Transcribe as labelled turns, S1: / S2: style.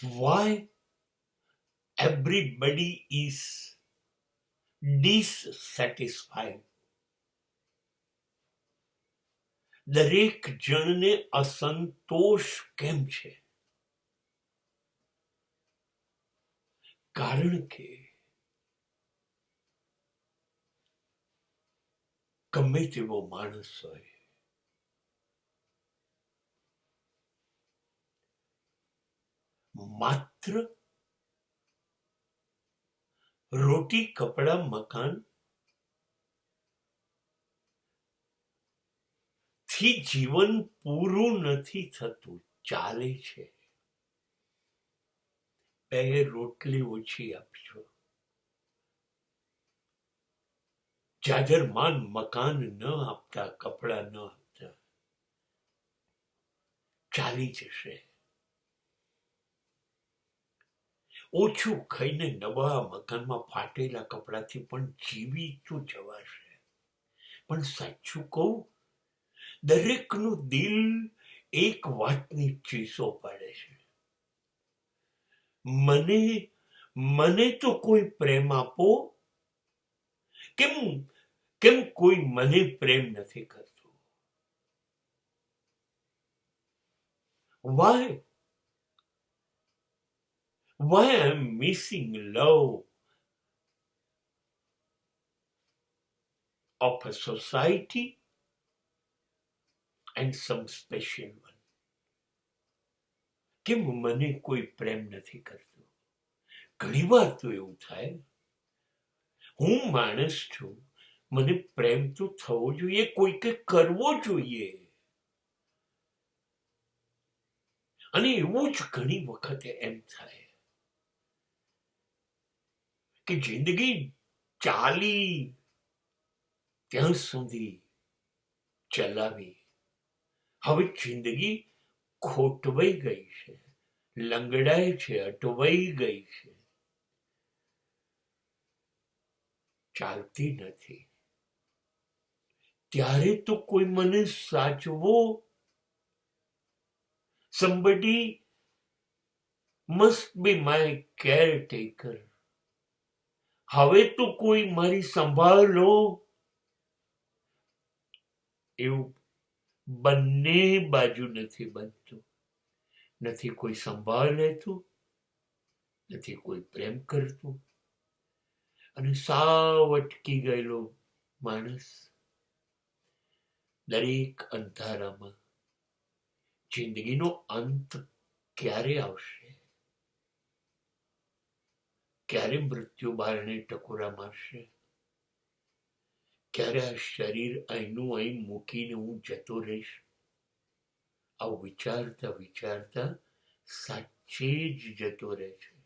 S1: Why everybody is dissatisfied? દરેક જણને અસંતોષ કેમ છે? કારણ કે ગમે તેવો માણસ હોય, માત્ર રોટી કપડા મકાન થી જીવન પૂરું નથી થતું, ચાલે છે. 2 રોટલી ઓછી આપજો, જાજરમાન મકાન ન આપતા, કપડા ન આપતા, ચાલી જશે. ઓછું ખાઈને નવા મકાનમાં ફાટેલા કપડાથી પણ જીવી તો જવાશે. પણ સાચું કહું, દરેકનું દિલ એક વાતની ચીસો પાડે છે, મને તો કોઈ પ્રેમ આપો. કેમ કોઈ મને પ્રેમ નથી કરતું? Why I'm missing love of a society and some special one? કેમ મને કોઈ પ્રેમ નથી કરતું? ઘણી વાર તો એવું થાય, હું માણસ છું, મને પ્રેમ તો થવો જોઈએ, કોઈકે કરવો જોઈએ. અને એવું જ ઘણી વખતે એમ થાય કે જિંદગી ચાલી ત્યાં સુધી ચલાવી, હવે જિંદગી ખોટવાઈ ગઈ છે, લંગડાય છે, અટવાઈ ગઈ છે, ચાલતી નથી. ત્યારે તો કોઈ મને સાચવો. Somebody must be my caretaker. હવે તો કોઈ મારી સંભાળ લો. એવું બંને બાજુ નથી બનતું. નથી કોઈ સંભાળ લેતું, નથી કોઈ પ્રેમ કરતું, અને સાવ અટકી ગયેલો માણસ દરેક અંધારામાં. જિંદગીનો અંત ક્યારે આવશે? ક્યારે મૃત્યુ બારણે ટકોરા મારશે? ક્યારે આ શરીર અહીંનું અહીં મૂકીને હું જતો રહીશ? આવું વિચારતા વિચારતા સાચે જ જતો રહે છે.